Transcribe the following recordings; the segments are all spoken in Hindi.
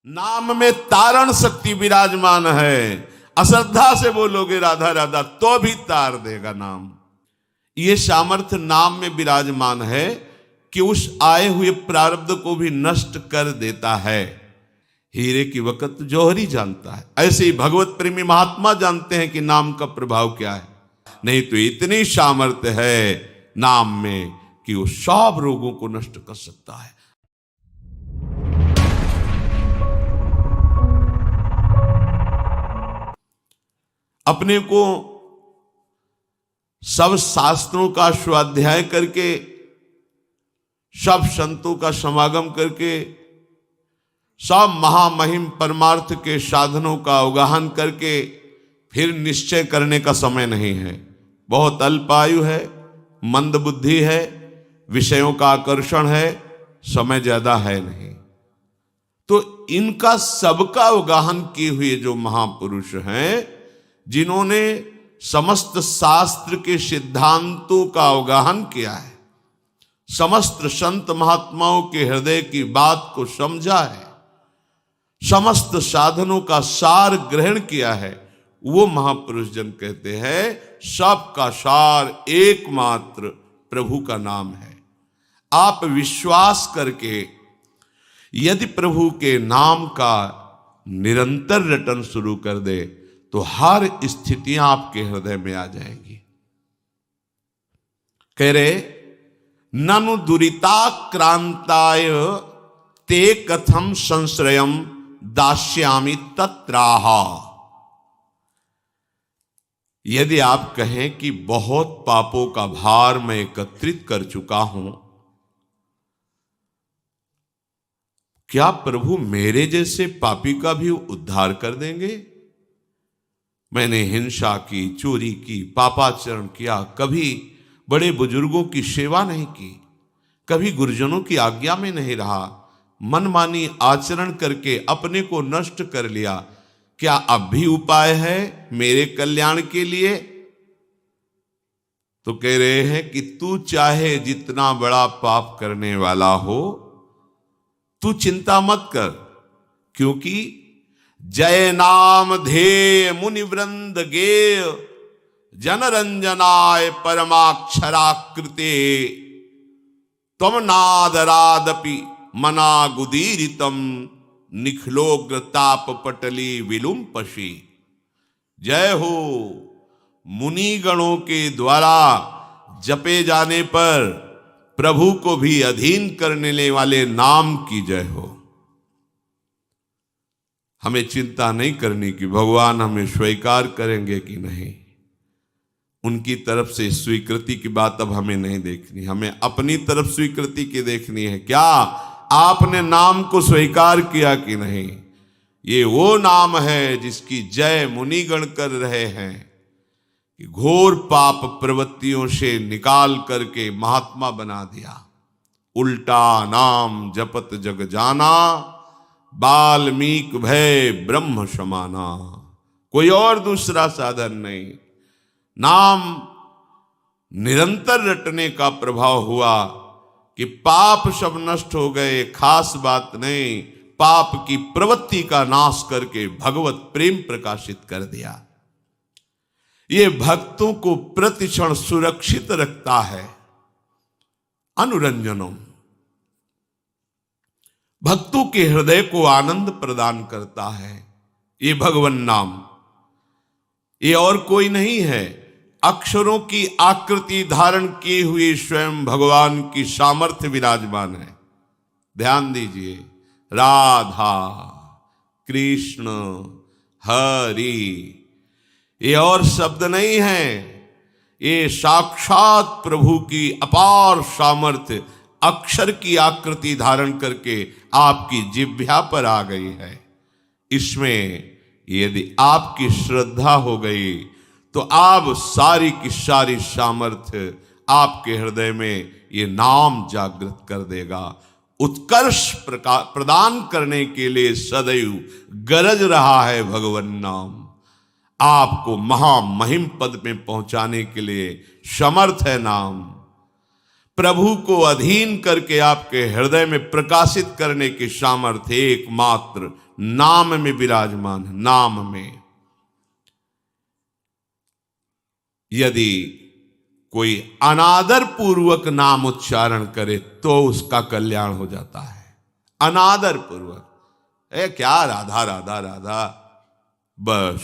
नाम में तारण शक्ति विराजमान है। अश्रद्धा से बोलोगे राधा राधा तो भी तार देगा नाम। यह सामर्थ्य नाम में विराजमान है कि उस आए हुए प्रारब्ध को भी नष्ट कर देता है। हीरे की वक़्त जौहरी जानता है, ऐसे ही भगवत प्रेमी महात्मा जानते हैं कि नाम का प्रभाव क्या है। नहीं तो इतनी सामर्थ्य है नाम में कि वो सब रोगों को नष्ट कर सकता है। अपने को सब शास्त्रों का स्वाध्याय करके, सब संतों का समागम करके, सब महामहिम परमार्थ के साधनों का अवगाहन करके फिर निश्चय करने का समय नहीं है। बहुत अल्प आयु है, मंद बुद्धि है, विषयों का आकर्षण है, समय ज्यादा है नहीं। तो इनका सबका अवगाहन किए हुए जो महापुरुष हैं, जिन्होंने समस्त शास्त्र के सिद्धांतों का अवगाहन किया है, समस्त संत महात्माओं के हृदय की बात को समझा है, समस्त साधनों का सार ग्रहण किया है, वो महापुरुष जन कहते हैं सबका सार एकमात्र प्रभु का नाम है। आप विश्वास करके यदि प्रभु के नाम का निरंतर रटन शुरू कर दे तो हर स्थितियां आपके हृदय में आ जाएंगी। कह रहे ननु दुरिताक्रांताय ते कथम संश्रयम दास्यामि तत्राहा। यदि आप कहें कि बहुत पापों का भार मैं एकत्रित कर चुका हूं, क्या प्रभु मेरे जैसे पापी का भी उद्धार कर देंगे? मैंने हिंसा की, चोरी की, पापाचरण किया, कभी बड़े बुजुर्गों की सेवा नहीं की, कभी गुरुजनों की आज्ञा में नहीं रहा, मनमानी आचरण करके अपने को नष्ट कर लिया, क्या अब भी उपाय है मेरे कल्याण के लिए? तो कह रहे हैं कि तू चाहे जितना बड़ा पाप करने वाला हो, तू चिंता मत कर, क्योंकि जय नाम धेय मुनि वृंद गेय जनरंजनाय परमाक्षराकृते तम नादरादपि मनागुदीरितम निखलोग्र ताप पटली विलुम्पशी। जय हो मुनिगणों के द्वारा जपे जाने पर प्रभु को भी अधीन करने वाले नाम की जय हो। हमें चिंता नहीं करनी कि भगवान हमें स्वीकार करेंगे कि नहीं, उनकी तरफ से स्वीकृति की बात अब हमें नहीं देखनी, हमें अपनी तरफ स्वीकृति की देखनी है। क्या आपने नाम को स्वीकार किया कि नहीं? ये वो नाम है जिसकी जय मुनिगण कर रहे हैं कि घोर पाप प्रवृत्तियों से निकाल करके महात्मा बना दिया। उल्टा नाम जपत जग जाना, वाल्मीकि भय ब्रह्म समाना। कोई और दूसरा साधन नहीं, नाम निरंतर रटने का प्रभाव हुआ कि पाप सब नष्ट हो गए। खास बात नहीं, पाप की प्रवृत्ति का नाश करके भगवत प्रेम प्रकाशित कर दिया। ये भक्तों को प्रतिक्षण सुरक्षित रखता है। अनुरंजनम, भक्तों के हृदय को आनंद प्रदान करता है ये भगवन नाम। ये और कोई नहीं है, अक्षरों की आकृति धारण किए हुए स्वयं भगवान की सामर्थ्य विराजमान है। ध्यान दीजिए, राधा कृष्ण हरि, ये और शब्द नहीं है, ये साक्षात प्रभु की अपार सामर्थ्य अक्षर की आकृति धारण करके आपकी जिह्वा पर आ गई है। इसमें यदि आपकी श्रद्धा हो गई तो आप सारी की सारी सामर्थ्य आपके हृदय में ये नाम जागृत कर देगा। उत्कर्ष प्रदान करने के लिए सदैव गरज रहा है भगवन नाम। आपको महामहिम पद में पहुंचाने के लिए समर्थ है नाम। प्रभु को अधीन करके आपके हृदय में प्रकाशित करने की सामर्थ्य एकमात्र नाम में विराजमान है। नाम में यदि कोई अनादर पूर्वक नाम उच्चारण करे तो उसका कल्याण हो जाता है। अनादर पूर्वक, क्या राधा राधा राधा, बस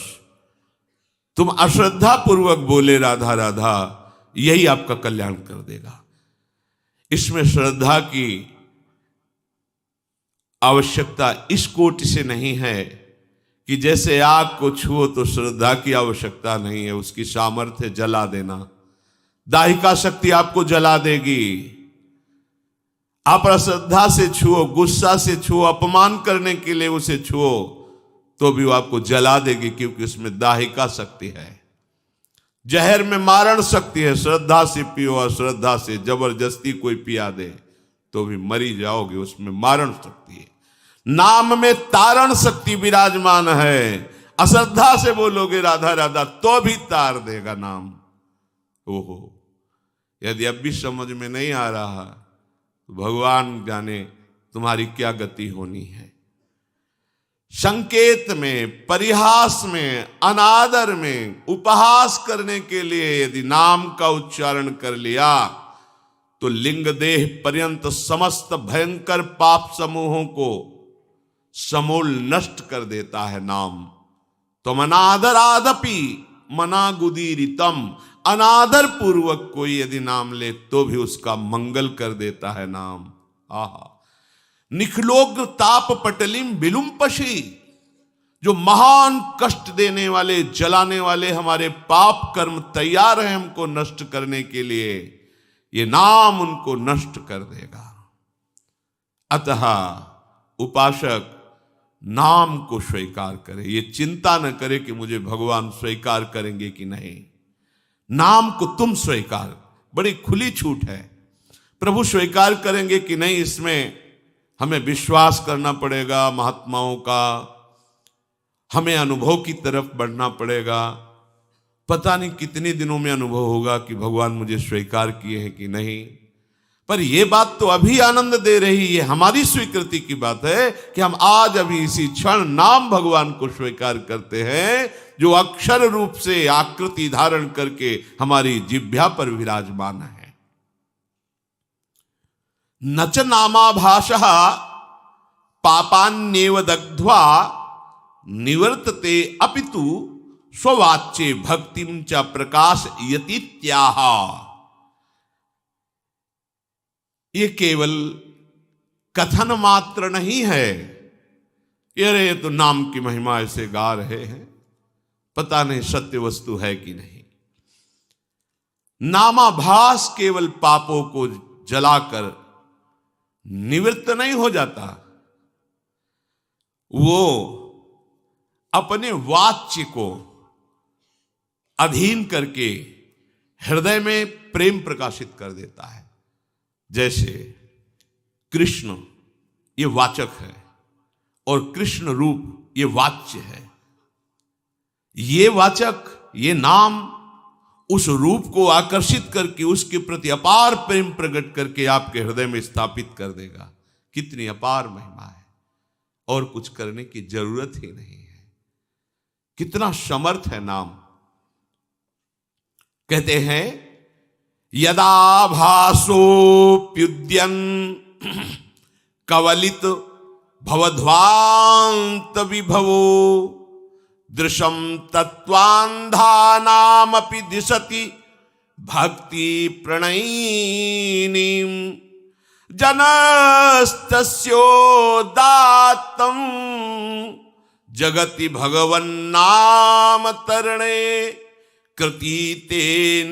तुम अश्रद्धा पूर्वक बोले राधा राधा, यही आपका कल्याण कर देगा। इसमें श्रद्धा की आवश्यकता इस कोटि से नहीं है कि जैसे आग को छुओ तो श्रद्धा की आवश्यकता नहीं है, उसकी सामर्थ्य जला देना। दाहिका शक्ति आपको जला देगी। आप अश्रद्धा से छुओ, गुस्सा से छुओ, अपमान करने के लिए उसे छुओ तो भी वो आपको जला देगी, क्योंकि उसमें दाहिका शक्ति है। जहर में मारण शक्ति है। श्रद्धा से पियो, अश्रद्धा से जबरदस्ती कोई पिया दे तो भी मरी जाओगे, उसमें मारण शक्ति है। नाम में तारण शक्ति विराजमान है। अश्रद्धा से बोलोगे राधा राधा तो भी तार देगा नाम। ओहो, यदि अब भी समझ में नहीं आ रहा तो भगवान जाने तुम्हारी क्या गति होनी है। संकेत में, परिहास में, अनादर में, उपहास करने के लिए यदि नाम का उच्चारण कर लिया तो लिंग देह पर्यंत समस्त भयंकर पाप समूहों को समूल नष्ट कर देता है नाम। तो अनादरादपि मना गुदीरितम, अनादर पूर्वक कोई यदि नाम ले तो भी उसका मंगल कर देता है नाम। आहा, निखलोग ताप पटलिम विलुम्पशी, जो महान कष्ट देने वाले, जलाने वाले हमारे पाप कर्म तैयार हैं हमको नष्ट करने के लिए, ये नाम उनको नष्ट कर देगा। अतः उपासक नाम को स्वीकार करे, ये चिंता न करे कि मुझे भगवान स्वीकार करेंगे कि नहीं। नाम को तुम स्वीकार, बड़ी खुली छूट है। प्रभु स्वीकार करेंगे कि नहीं, इसमें हमें विश्वास करना पड़ेगा महात्माओं का, हमें अनुभव की तरफ बढ़ना पड़ेगा। पता नहीं कितने दिनों में अनुभव होगा कि भगवान मुझे स्वीकार किए हैं कि नहीं। पर यह बात तो अभी आनंद दे रही है, हमारी स्वीकृति की बात है कि हम आज अभी इसी क्षण नाम भगवान को स्वीकार करते हैं, जो अक्षर रूप से आकृति धारण करके हमारी जिह्वा पर विराजमान है। नच नामाभासः पापान्येव दग्ध्वा निवर्तते अपितु स्ववाच्ये भक्तिं च प्रकाशयतीत्याह। ये केवल कथन मात्र नहीं है। ये तो नाम की महिमा ऐसे गा रहे हैं, पता नहीं सत्य वस्तु है कि नहीं। नामाभास केवल पापों को जलाकर निवृत्त नहीं हो जाता, वो अपने वाच्य को अधीन करके हृदय में प्रेम प्रकाशित कर देता है। जैसे कृष्ण ये वाचक है और कृष्ण रूप ये वाच्य है। ये वाचक, ये नाम उस रूप को आकर्षित करके उसके प्रति अपार प्रेम प्रकट करके आपके हृदय में स्थापित कर देगा। कितनी अपार महिमा है, और कुछ करने की जरूरत ही नहीं है। कितना समर्थ है नाम। कहते हैं यदा भासोप्युद्यन् कवलित भवध्वांत विभवो दृशम तत्वान्धानामपि दिशति भक्ति प्रणयिनीं जनस्तस्योदात्तं जगति भगवन्नाम तरणे कृतीते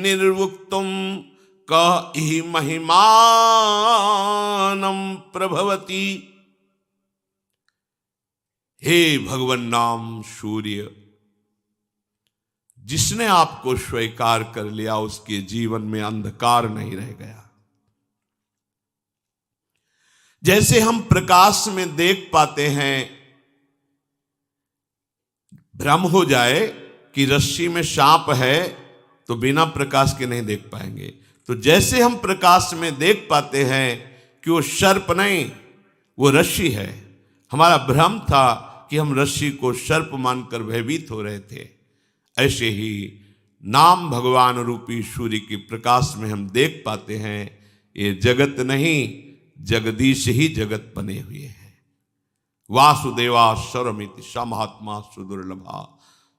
निर्वुक्तुम कहि महिमानं प्रभवति। हे भगवन नाम सूर्य, जिसने आपको स्वीकार कर लिया उसके जीवन में अंधकार नहीं रह गया। जैसे हम प्रकाश में देख पाते हैं, भ्रम हो जाए कि रस्सी में सांप है तो बिना प्रकाश के नहीं देख पाएंगे, तो जैसे हम प्रकाश में देख पाते हैं कि वो सर्प नहीं, वो रस्सी है। हमारा भ्रम था कि हम रस्सी को सर्प मानकर भयभीत हो रहे थे, ऐसे ही नाम भगवान रूपी सूर्य के प्रकाश में हम देख पाते हैं ये जगत नहीं, जगदीश ही जगत बने हुए हैं। वासुदेवा सर्वमिति स महात्मा सुदुर्लभा,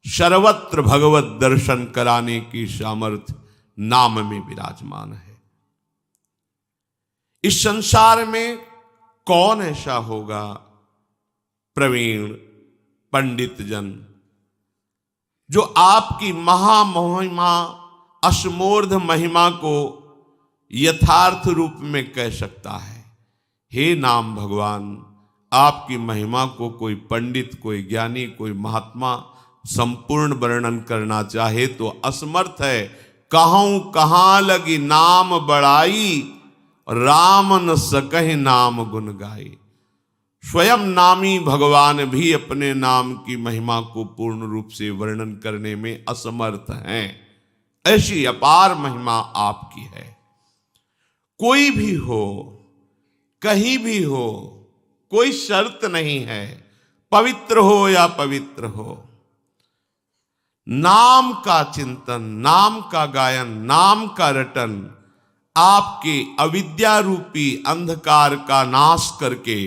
सर्वत्र भगवत दर्शन कराने की सामर्थ्य नाम में विराजमान है। इस संसार में कौन ऐसा होगा प्रवीण पंडित जन जो आपकी महामहिमा असमोर्ध महिमा को यथार्थ रूप में कह सकता है। हे नाम भगवान, आपकी महिमा को कोई पंडित, कोई ज्ञानी, कोई महात्मा संपूर्ण वर्णन करना चाहे तो असमर्थ है। कहूं कहां लगी नाम बड़ाई, राम न सकहि नाम गुण गाई। स्वयं नामी भगवान भी अपने नाम की महिमा को पूर्ण रूप से वर्णन करने में असमर्थ हैं। ऐसी अपार महिमा आपकी है। कोई भी हो, कहीं भी हो, कोई शर्त नहीं है, पवित्र हो या पवित्र हो, नाम का चिंतन, नाम का गायन, नाम का रटन आपके अविद्या रूपी अंधकार का नाश करके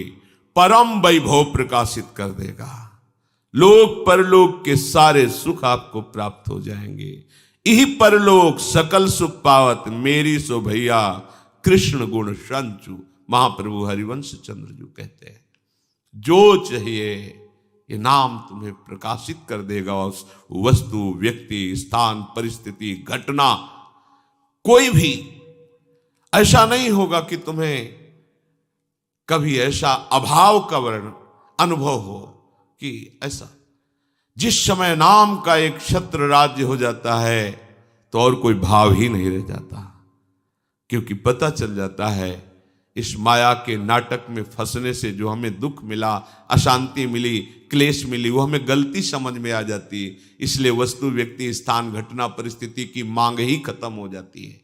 परम वैभव प्रकाशित कर देगा। लोक परलोक के सारे सुख आपको प्राप्त हो जाएंगे। यही परलोक सकल सुख पावत, मेरी सो भैया कृष्ण गुण संचु, महाप्रभु हरिवंश चंद्र जी कहते हैं। जो चाहिए ये नाम तुम्हें प्रकाशित कर देगा। उस वस्तु, व्यक्ति, स्थान, परिस्थिति, घटना, कोई भी ऐसा नहीं होगा कि तुम्हें कभी ऐसा अभाव का वर्ण अनुभव हो कि ऐसा। जिस समय नाम का एक छत्र राज्य हो जाता है तो और कोई भाव ही नहीं रह जाता, क्योंकि पता चल जाता है इस माया के नाटक में फंसने से जो हमें दुख मिला, अशांति मिली, क्लेश मिली, वो हमें गलती समझ में आ जाती है। इसलिए वस्तु, व्यक्ति, स्थान, घटना, परिस्थिति की मांग ही खत्म हो जाती है।